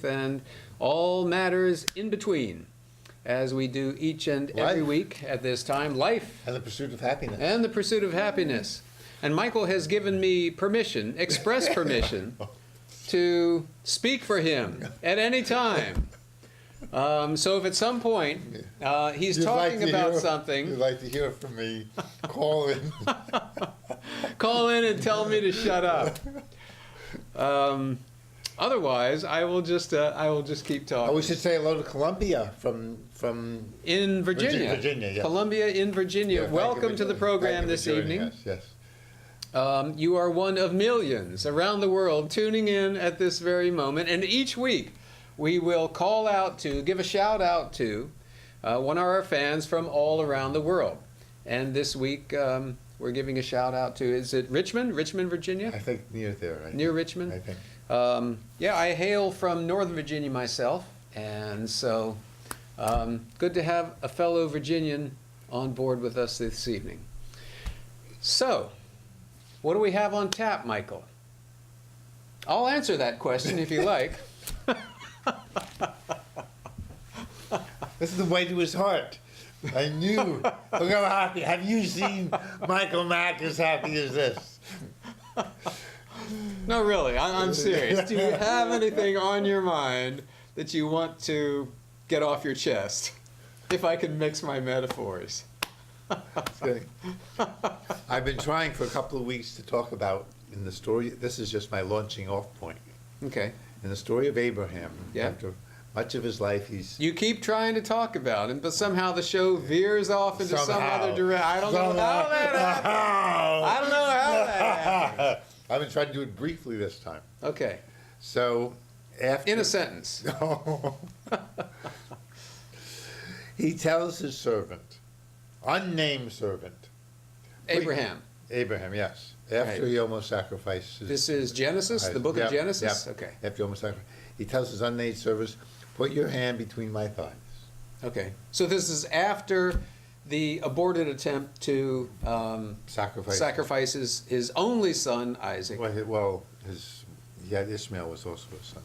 faith, and all matters in between, as we do each and every week at this time. Life. And the pursuit of happiness. And the pursuit of happiness. And Michael has given me permission, express permission, to speak for him at any time. So if at some point he's talking about something... You'd like to hear from me, call in. Call in and tell me to shut up. Otherwise, I will just keep talking. Oh, we should say hello to Columbia from in Virginia. Virginia, yes. Columbia in Virginia. Yeah, welcome to the program this evening. Yes. You are one of millions around the world tuning in at this very moment, and each week we will call out to, give a shout out to one of our fans from all around the world. And this week we're giving a shout out to, is it Richmond, Virginia? I think near there. Near Richmond? I think. Yeah, I hail from Northern Virginia myself, and so good to have a fellow Virginian on board with us this evening. So, what do we have on tap, Michael? I'll answer that question if you like. This is the way to his heart. I knew. Look how happy. Have you seen Michael Mack as happy as this? No, really, I'm serious. Do you have anything on your mind that you want to get off your chest? If I can mix my metaphors. I've been trying for a couple of weeks to talk about in the story. This is just my launching off point. Okay. In the story of Abraham, yeah. After much of his life, you keep trying to talk about him, but somehow the show veers off into some other direction. I don't know how that happened. I don't know how that happened. I've been trying to do it briefly this time. Okay. So, after... In a sentence. He tells his servant, unnamed servant. Abraham. Abraham, yes. After he almost sacrifices... This is Genesis, the book of Genesis? Yeah. Okay. After he almost sacrifices. He tells his unnamed servant, put your hand between my thighs. Okay. So this is after the aborted attempt to sacrifice his only son, Isaac. Well, Ishmael was also a son,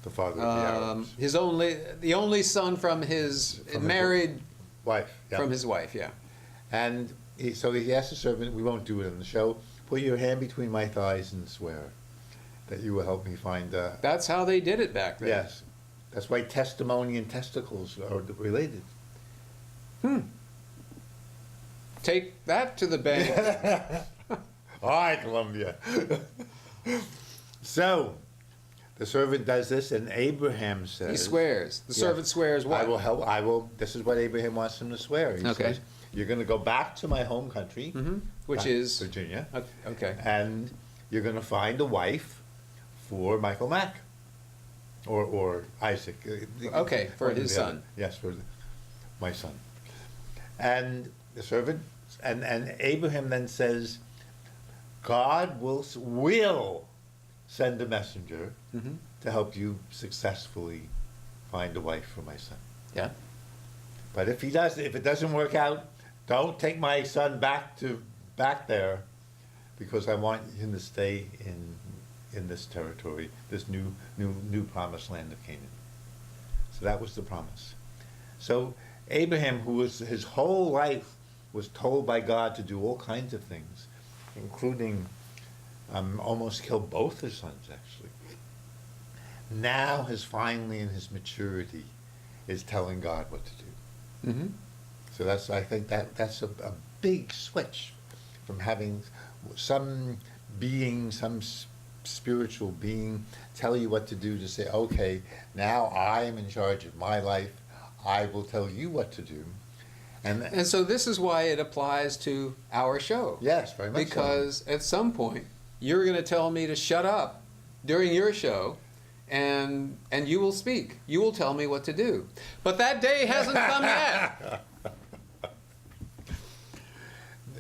the father of the Arabs. The only son from his married wife. Yeah. From his wife, yeah. And so he asked the servant, we won't do it on the show, put your hand between my thighs and swear that you will help me find... That's how they did it back then. Yes. That's why testimony and testicles are related. Take that to the bank. All right, Columbia. So, the servant does this, and Abraham says... He swears. The servant swears what? I will... This is what Abraham wants him to swear. He says, you're going to go back to my home country, which is... Virginia. Okay. And you're going to find a wife for Michael Mack. Or Isaac. Okay, for his son. Yes, for my son. And the servant... And Abraham then says, God will send a messenger to help you successfully find a wife for my son. Yeah. But if it doesn't work out, don't take my son back there, because I want him to stay in this territory, this new promised land of Canaan. So that was the promise. So Abraham, who was his whole life was told by God to do all kinds of things, including almost kill both his sons, actually. Now has finally, in his maturity, is telling God what to do. So I think that's a big switch from having some being, some spiritual being tell you what to do, to say, okay, now I'm in charge of my life, I will tell you what to do. And so this is why it applies to our show. Yes, very much because at some point, you're going to tell me to shut up during your show, and you will speak. You will tell me what to do. But that day hasn't come yet.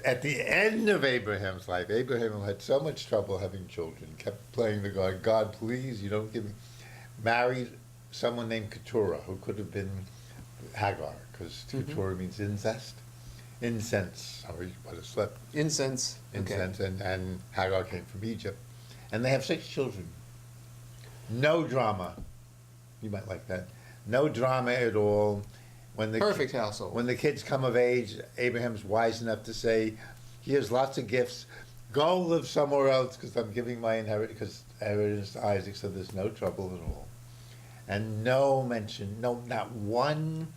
At the end of Abraham's life, Abraham had so much trouble having children, kept praying to God, God, please, you don't give me... Married someone named Keturah, who could have been Hagar, because Keturah means incest. Incense, sorry, what a slip. Incense. Incense, okay. And Hagar came from Egypt. And they have 6 children. No drama. You might like that. No drama at all. Perfect household. When the kids come of age, Abraham's wise enough to say, here's lots of gifts. Go live somewhere else because I'm giving my inheritance to Isaac, so there's no trouble at all. And no mention, not one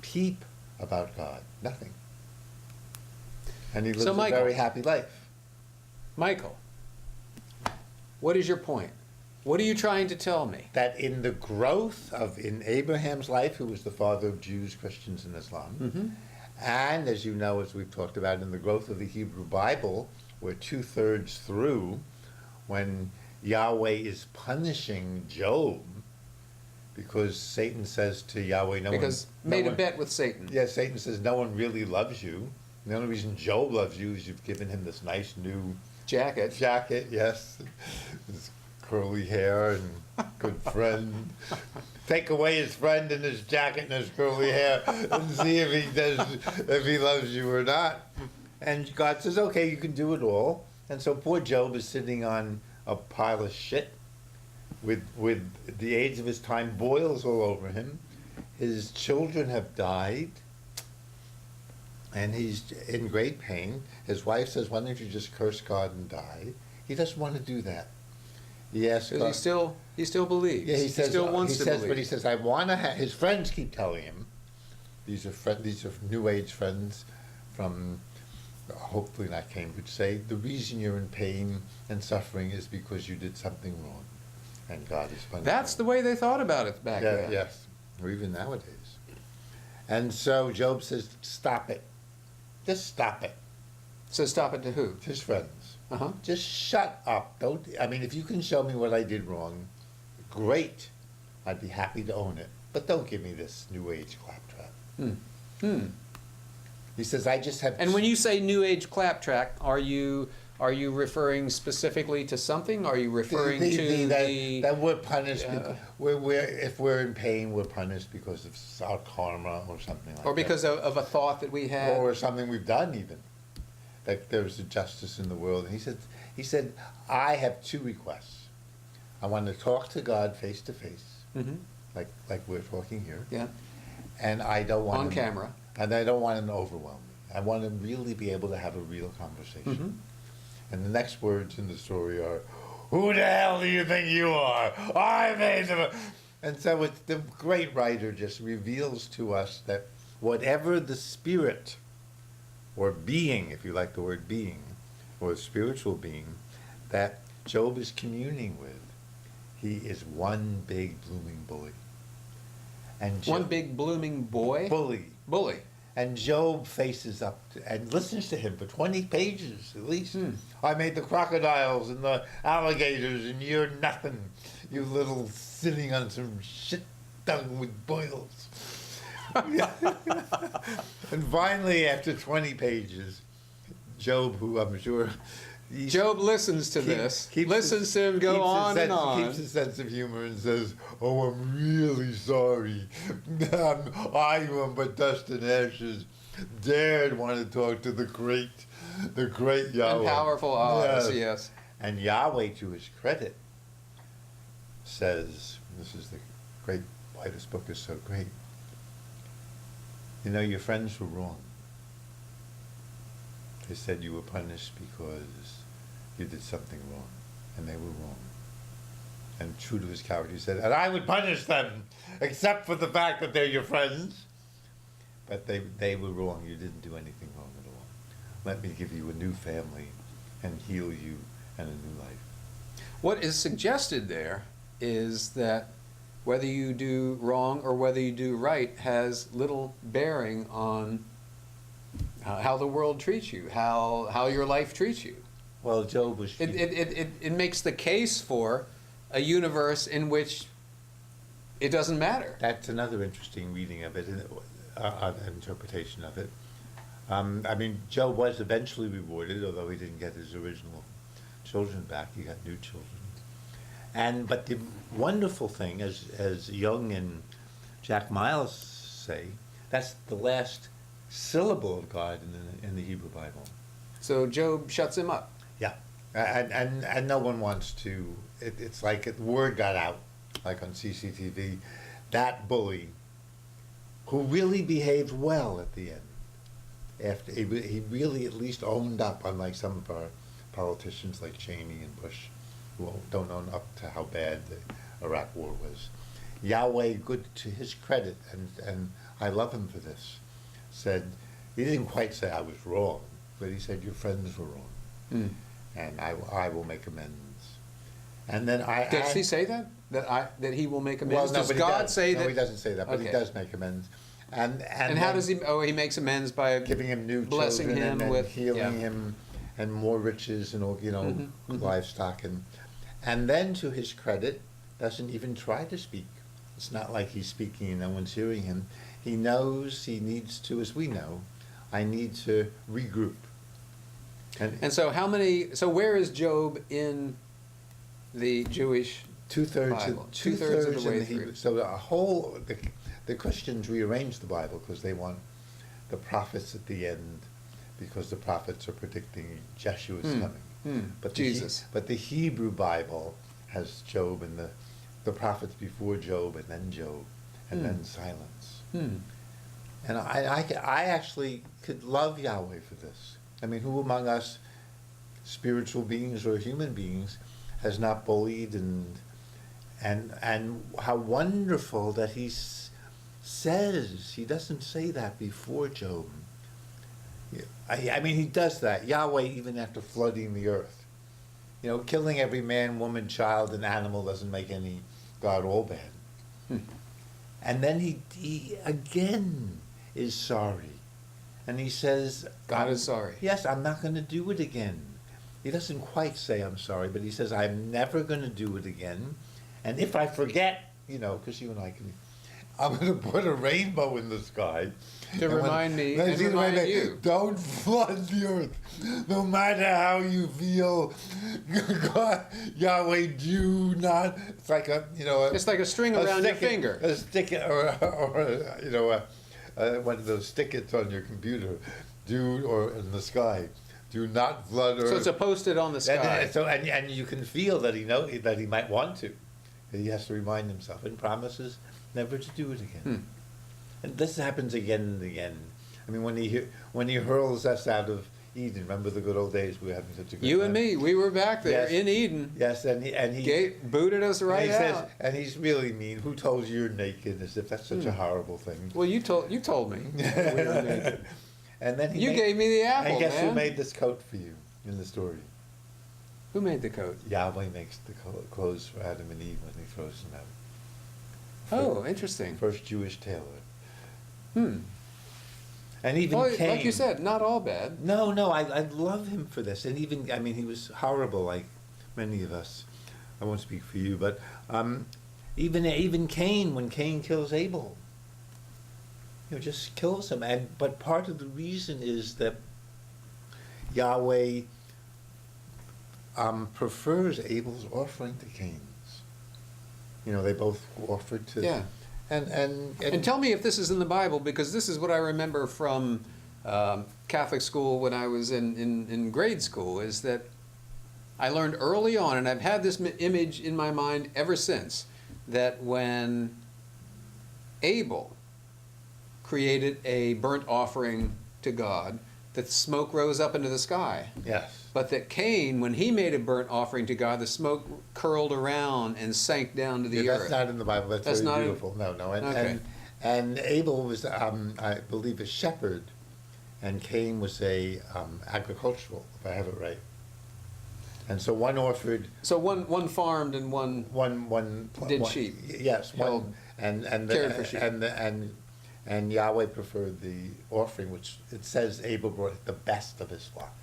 peep about God. Nothing. And he lives a very happy life. Michael, what is your point? What are you trying to tell me? That in the growth in Abraham's life, who was the father of Jews, Christians, and Islam, and as you know, as we've talked about, in the growth of the Hebrew Bible, we're 2/3 through, when Yahweh is punishing Job, because Satan says to Yahweh, made a bet with Satan. Yeah, Satan says, no one really loves you. The only reason Job loves you is you've given him this nice new jacket, yes. His curly hair and good friend. Take away his friend and his jacket and his curly hair and see if he loves you or not. And God says, okay, you can do it all. And so poor Job is sitting on a pile of shit with the age of his time, boils all over him. His children have died. And he's in great pain. His wife says, why don't you just curse God and die? He doesn't want to do that. He asks God, he still believes. Yeah, he still wants to believe. But he says, I want to have, his friends keep telling him, these are New Age friends from, hopefully not Cambridge, say, the reason you're in pain and suffering is because you did something wrong. And God is punishing. That's the way they thought about it back then. Yes, or even nowadays. And so Job says, stop it. Just stop it. So stop it to who? His friends. Just shut up. If you can show me what I did wrong, great. I'd be happy to own it. But don't give me this New Age claptrap. He says, I just have... And when you say New Age claptrap, are you referring specifically to something? Are you referring that we're punished? If we're in pain, we're punished because of our karma or something like that. Or because of a thought that we had. Or something we've done even. That there's a justice in the world. And he said, I have two requests. I want to talk to God face to face, like we're talking here. Yeah. And I don't want on camera. And I don't want him to overwhelm me. I want to really be able to have a real conversation. And the next words in the story are, who the hell do you think you are? I made them. And so the great writer just reveals to us that whatever the spirit or being, if you like the word being, or spiritual being, that Job is communing with, he is one big blooming bully. And one big blooming bully. And Job faces up and listens to him for 20 pages at least. I made the crocodiles and the alligators, and you're nothing. You little sitting on some shit dung with boils. And finally, after 20 pages, Job, who I'm sure... Job listens to listens to him go on and on. Keeps a sense of humor and says, oh, I'm really sorry. I, who am but dust and ashes, dared want to talk to the great Yahweh. And powerful eyes, yes. And Yahweh, to his credit, says, this is the great, why this book is so great. You know, your friends were wrong. They said you were punished because you did something wrong, and they were wrong. And true to his character, he said, and I would punish them, except for the fact that they're your friends. But they were wrong. You didn't do anything wrong at all. Let me give you a new family and heal you and a new life. What is suggested there is that whether you do wrong or whether you do right has little bearing on how the world treats you, how your life treats you. Well, Job was... It makes the case for a universe in which it doesn't matter. That's another interesting reading of it, interpretation of it. Job was eventually rewarded, although he didn't get his original children back. He got new children. But the wonderful thing, as Jung and Jack Miles say, that's the last syllable of God in the Hebrew Bible. So Job shuts him up. Yeah, and no one wants to. It's like the word got out. like on CCTV, that bully who really behaved well at the end. After he really at least owned up, unlike some of our politicians like Cheney and Bush, who don't own up to how bad the Iraq War was. Yahweh, good to his credit, and I love him for this, said, he didn't quite say I was wrong, but he said your friends were wrong, and I will make amends. And then Does he say that? That he will make amends? Well, no, does but God say that? No, he doesn't say that, but Okay. he does make amends. And how does he? Oh, he makes amends by giving him new blessing children him and with healing him, and more riches and livestock, and then to his credit, doesn't even try to speak. It's not like he's speaking and no one's hearing him. He knows he needs to, as we know, I need to regroup. And so how many? So where is Job in the Jewish Two-thirds Bible? of, Two-thirds of the way in the through. Hebrew. So the Christians rearrange the Bible because they want the prophets at the end, because the prophets are predicting Jeshua's coming. But Jesus. But the Hebrew Bible has Job and the prophets before Job, and then Job, and then silence. And I actually could love Yahweh for this. I mean, who among us, spiritual beings or human beings, has not bullied and how wonderful that he says, he doesn't say that before Job. I mean, he does that, Yahweh, even after flooding the earth. You know, killing every man, woman, child, and animal doesn't make any God all bad. And then he again is sorry. And he says, God is sorry. Yes, I'm not going to do it again. He doesn't quite say I'm sorry, but he says, I'm never going to do it again. And if I forget, because you and I can, I'm going to put a rainbow in the sky. To remind me and remind you. Don't flood the earth. No matter how you feel, God, Yahweh, do not. It's like It's like a string around your finger. A stick, or one of those stickets on your computer, or in the sky. Do not flood earth. So it's a post-it on the sky. And you can feel that that he might want to. He has to remind himself and promises never to do it again. And this happens again and again. I mean, when he hurls us out of Eden, remember the good old days we were having such a good You time? and me, we were back there Yes. in Eden. Yes, and he Booted us right and he out. says, and he's really mean. Who told you you're naked? As if that's such a horrible thing. Well, you told me we were naked. And then You gave me the apple, And guess man. who made this coat for you in the story? Who made the coat? Yahweh makes the clothes for Adam and Eve when he throws them out. Oh, interesting. First Jewish tailor. And even Well, Cain. like you said, not all bad. No, I love him for this. And even, I mean, he was horrible, like many of us. I won't speak for you, but even Cain, when Cain kills Abel, just kills him. But part of the reason is that Yahweh prefers Abel's offering to Cain's. They both offered to. Yeah. And tell me if this is in the Bible, because this is what I remember from Catholic school when I was in grade school, is that I learned early on, and I've had this image in my mind ever since, that when Abel created a burnt offering to God, that smoke rose up into the sky. Yes. But that Cain, when he made a burnt offering to God, the smoke curled around and sank down to the Yeah, earth. that's not in the Bible. That's Not very in- beautiful. No. Okay. And Abel was, I believe, a shepherd, and Cain was a agricultural, if I have it right. And so one offered. So one farmed and one did sheep. Yes, one cared for sheep. and Yahweh preferred the offering, which it says Abel brought the best of his flock.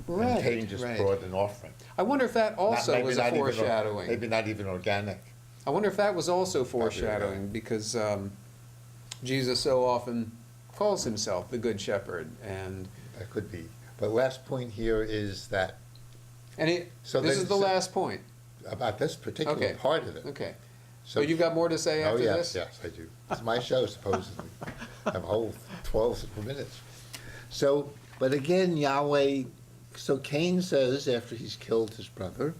Right. And Cain just brought an offering. I wonder if that also was a foreshadowing. Maybe not even organic. I wonder if that was also foreshadowing, because Jesus so often calls himself the Good Shepherd, and That could be. But last point here is that this is the last point. about this particular Okay. part of it. Okay. So But you've got more to say after yes, this? yes, I do. It's my show, supposedly. I have a whole 12 minutes. So, but again, Yahweh, so Cain says, after he's killed his brother,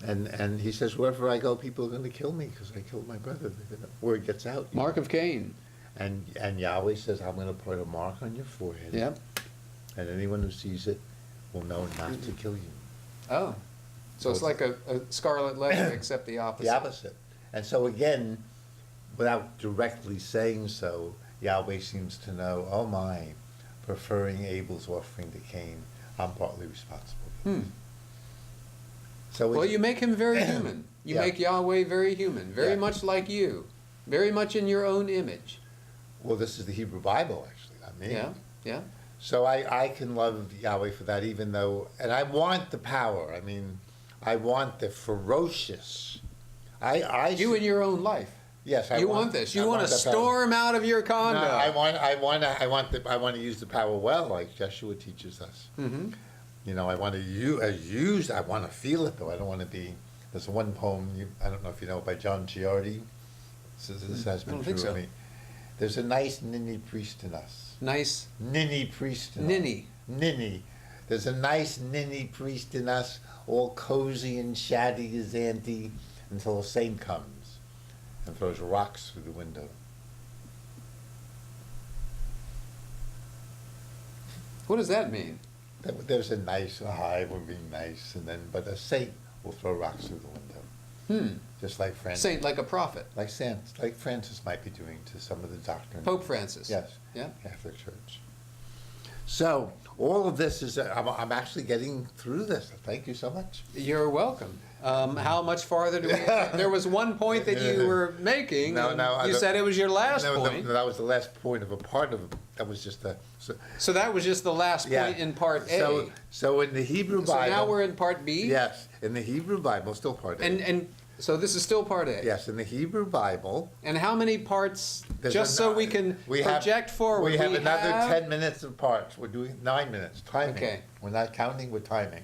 And he says, wherever I go, people are going to kill me because I killed my brother. Word gets out. Mark of Cain. And Yahweh says, I'm going to put a mark on your forehead. Yep. And anyone who sees it will know not to kill you. Oh. So it's like a scarlet letter, except the opposite. The opposite. And so again, without directly saying so, Yahweh seems to know, oh my, preferring Abel's offering to Cain, I'm partly responsible for this. So Well, you make him very human. You Yeah. make Yahweh very human, very Yeah. much like you, very much in your own image. Well, this is the Hebrew Bible, actually, not me. Yeah, yeah. So I can love Yahweh for that, even though, and I want the power. I mean, I want the ferocious. You in your own life. Yes, I You want this. You want to the power. ustorm out of your No, condo. I want to use the power well, like Joshua teaches us. Mm-hmm. You know, I want to use. I want to feel it, though. I don't want to be. There's one poem. I don't know if you know it, by John Giardi. This has been I don't true think so. of me. There's a nice ninny priest in us. Nice. Ninny priest in us. Ninny. Ninny. There's a nice ninny priest in us, all cozy and shaddy as auntie, until a saint comes and throws rocks through the window. What does that mean? There's a nice, we're being nice, but a saint will throw rocks through the window. Just like Francis. Saint, like a prophet. Like Francis might be doing to some of the doctrine. Pope Francis. Yes. Yeah. Catholic Church. So all of this is, I'm actually getting through this. Thank you so much. You're welcome. How much farther do we have? There was one point that you were making. No, You said it was your last point. That was the last point of a part of it. That was just a. So that was just the last point in part A. So in the Hebrew Bible. So now we're in part B? Yes, in the Hebrew Bible, still part A. And so this is still part A? Yes, in the Hebrew Bible. And how many parts, so we can we project forward? We have another 10 minutes of parts. We're doing 9 minutes, timing. Okay. We're not counting, we're timing.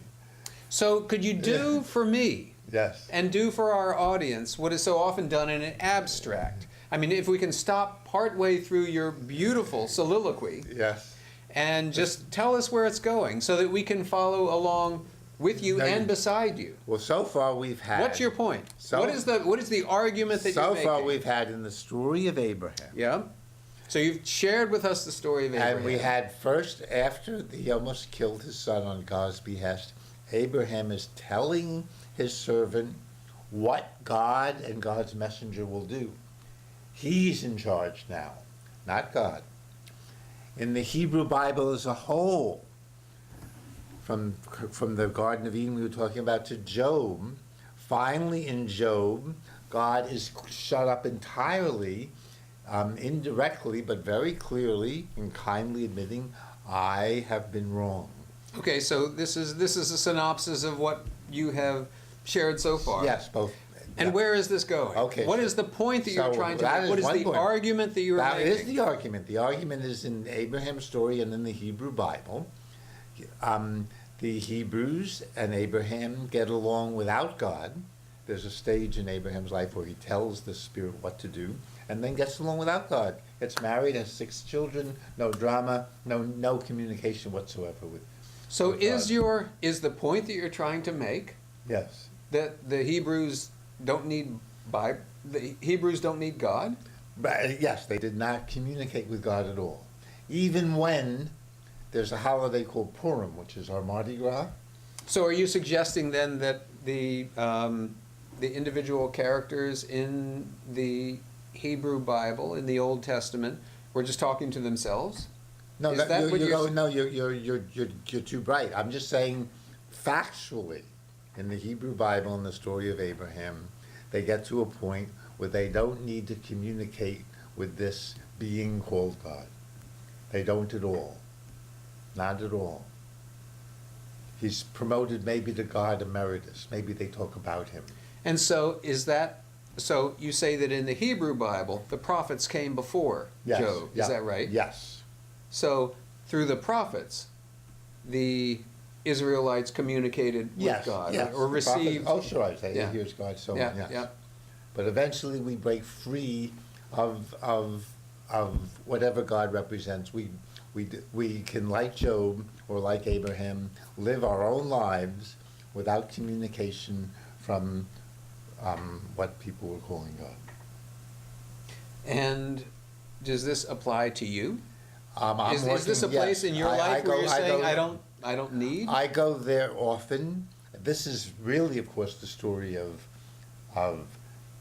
So could you do for me Yes. and do for our audience what is so often done in an abstract? I mean, if we can stop partway through your beautiful soliloquy Yes. and just tell us where it's going so that we can follow along with you No, and beside you. Well, so far we've had. What's your point? So- what is the argument that you're making? So far we've had in the story of Abraham. Yeah. So you've shared with us the story of Abraham. And we had first, after he almost killed his son on God's behest, Abraham is telling his servant what God and God's messenger will do. He's in charge now, not God. In the Hebrew Bible as a whole, from the Garden of Eden we were talking about to Job, finally in Job, God is shut up entirely, indirectly, but very clearly and kindly admitting, I have been wrong. Okay, so this is a synopsis of what you have shared so far. Yes, both. And yeah. where is this going? Okay, What so- is the point that you're so trying to that make? is What is one the point. argument that you are That making? is the argument. The argument is in Abraham's story and in the Hebrew Bible. The Hebrews and Abraham get along without God. There's a stage in Abraham's life where he tells the Spirit what to do, and then gets along without God. Gets married, has 6 children, no drama, no communication whatsoever with. So with is God. the point that you're trying to make Yes. that the Hebrews don't need the Hebrews don't need God? But, yes, they did not communicate with God at all. Even when there's a holiday called Purim, which is our Mardi Gras. So are you suggesting then that the individual characters in the Hebrew Bible in the Old Testament were just talking to themselves? No, Is that what you're too bright. I'm just saying, factually, in the Hebrew Bible and the story of Abraham, they get to a point where they don't need to communicate with this being called God. They don't at all. Not at all. He's promoted maybe to God Emeritus. Maybe they talk about him. And so so you say that in the Hebrew Bible, the prophets came before Job. Yeah. Is that right? Yes. So through the prophets, the Israelites communicated with Yes. God Yes. or The prophet- received. Oh, sure. I say, Yeah. here's God, so Yeah, on. Yes. yeah. But eventually we break free of whatever God represents. We can, like Job or like Abraham, live our own lives without communication from what people were calling God. And does this apply to you? Is this a working- place yes, in your I life where go- you're I saying, go- I don't need? I go there often. This is really, of course, the story of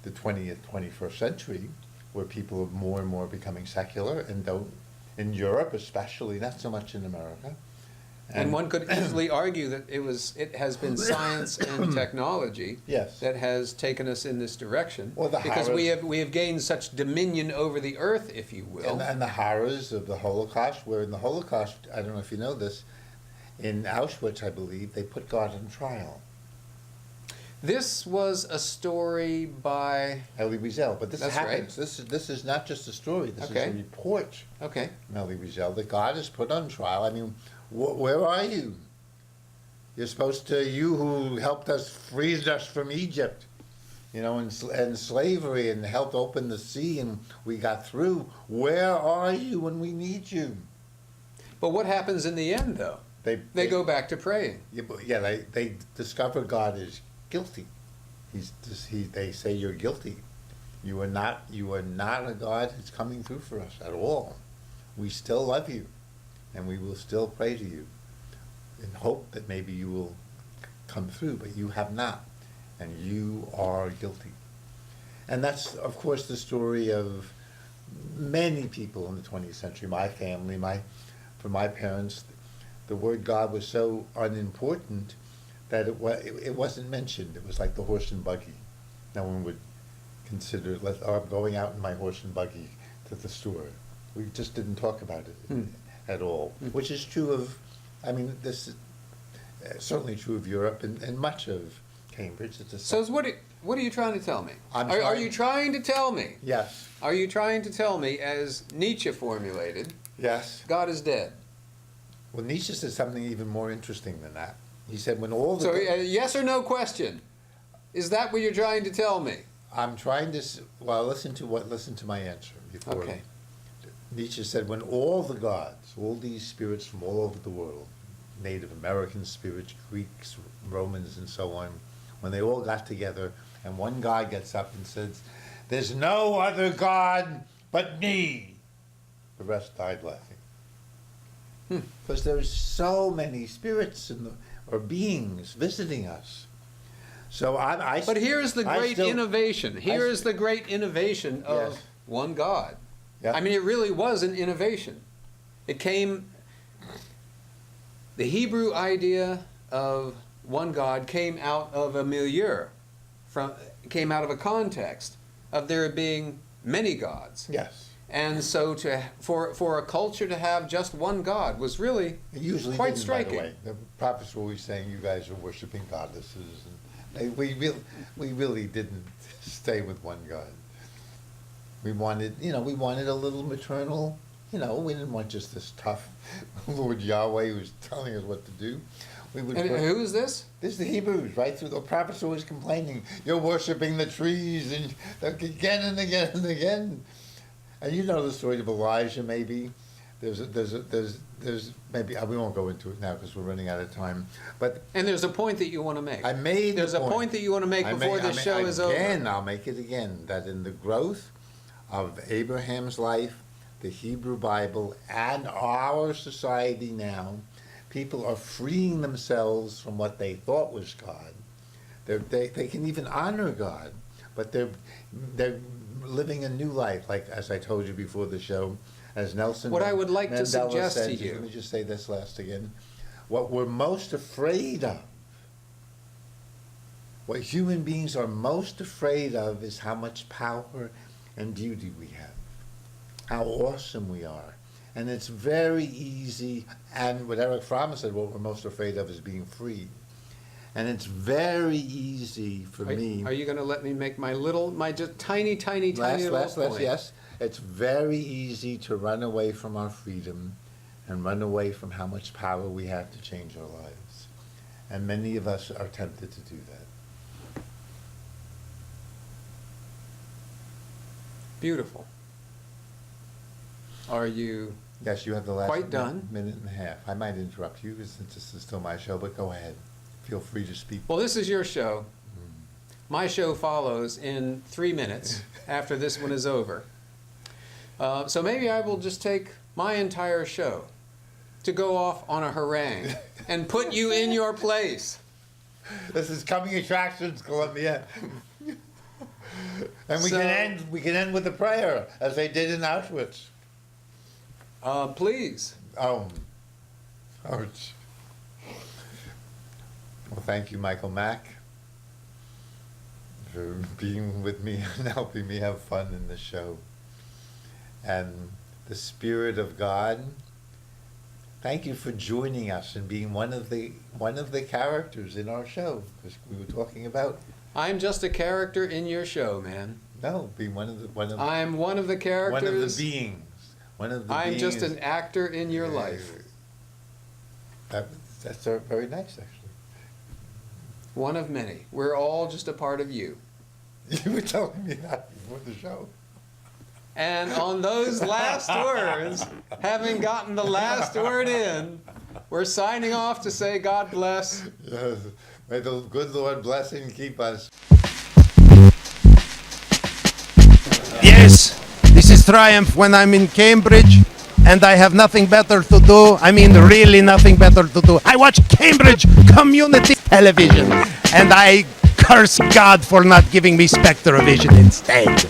the 20th, 21st century, where people are more and more becoming secular and don't, in Europe especially, not so much in America. And one could easily argue that it has been science and technology Yes. that has taken us in this direction. Or the because horrors. we have gained such dominion over the earth, if you will. And the horrors of the Holocaust, where in the Holocaust, I don't know if you know this, in Auschwitz, I believe, they put God on trial. This was a story by. Elie Wiesel, but this That's happens. This is not just a story. This Okay. is a report Okay. from Elie Wiesel that God is put on trial. I mean, where are you? You're supposed to, you who helped us, freed us from Egypt, you know, and slavery, and helped open the sea, and we got through. Where are you when we need you? But what happens in the end, though? They go back to praying. They discover God is guilty. They say you're guilty. You are not a God who's coming through for us at all. We still love you, and we will still pray to you in hope that maybe you will come through, but you have not, and you are guilty. And that's, of course, the story of many people in the 20th century. My family, for my parents, the word God was so unimportant that it wasn't mentioned. It was like the horse and buggy. No one would consider, I'm going out in my horse and buggy to the store. We just didn't talk about it at all, which is true of, I mean, this is certainly true of Europe and much of Cambridge. So what are you trying to tell me? Are you trying to tell me? Yes. Are you trying to tell me, as Nietzsche formulated, Yes. God is dead? Well, Nietzsche said something even more interesting than that. He said, when all the... So, yes or no question. Is that what you're trying to tell me? I'm trying to... Well, listen to my answer before. Okay. Nietzsche said, when all the gods, all these spirits from all over the world, Native American spirits, Greeks, Romans, and so on, when they all got together, and one god gets up and says, there's no other God but me, the rest died laughing. Because there's so many spirits or beings visiting us. So But here's the great innovation. Here is the great innovation of Yes. one God. Yeah. I mean, it really was an innovation. It came, the Hebrew idea of one God came out of a milieu, came out of a context of there being many gods. Yes. And so for a culture to have just one God was really It usually quite didn't, striking. by the way. The prophets were always saying, you guys are worshiping goddesses. And we really didn't stay with one God. We wanted a little maternal, we didn't want just this tough Lord Yahweh who's telling us what to do. And who is this? This is the Hebrews, right? Through the prophets always complaining, you're worshiping the trees, and again and again and again. And you know the story of Elijah, maybe. There's maybe, we won't go into it now because we're running out of time. And there's a point that you want to make. I made There's the a point that you want to make before this show is over. Again, I'll make it again, that in the growth of Abraham's life, the Hebrew Bible, and our society now, people are freeing themselves from what they thought was God. They can even honor God, but they're living a new life, like as I told you before the show, as Nelson What I would like to Mandela suggest said, to you. let me just say this last again. What we're most afraid of, what human beings are most afraid of, is how much power and beauty we have, how awesome we are. And it's very easy, and what Eric Fromm said, what we're most afraid of is being free. And it's very easy for me. Are you going to let me make my just tiny little point? Yes. It's very easy to run away from our freedom and run away from how much power we have to change our lives. And many of us are tempted to do that. Beautiful. Are you Yes, you have the last quite done? minute and a half. I might interrupt you since this is still my show, but go ahead. Feel free to speak. Well, this is your show. My show follows in 3 minutes after this one is over. So maybe I will just take my entire show to go off on a harangue and put you in your place. This is Coming Attractions, Columbia. And we can end with a prayer, as they did in Auschwitz. Please. Ouch. Well, thank you, Michael Mack, for being with me and helping me have fun in the show. And the Spirit of God, thank you for joining us and being one of the characters in our show, because we were talking about. I'm just a character in your show, man. No, being one of the I'm one of the characters. one of the beings. I'm just an actor in your life. That's very nice, actually. One of many. We're all just a part of you. You were telling me that before the show. And on those last words, having gotten the last word in, we're signing off to say God bless. Yes. May the good Lord bless and keep us. Yes, this is triumph when I'm in Cambridge and I have nothing better to do. I mean, really nothing better to do. I watch Cambridge Community Television and I curse God for not giving me Spectrovision instead.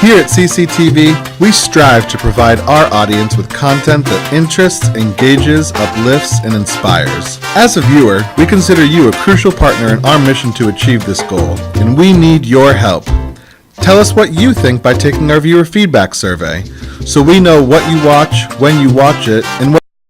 Here at CCTV, we strive to provide our audience with content that interests, engages, uplifts, and inspires. As a viewer, we consider you a crucial partner in our mission to achieve this goal, and we need your help. Tell us what you think by taking our viewer feedback survey, so we know what you watch, when you watch it, and what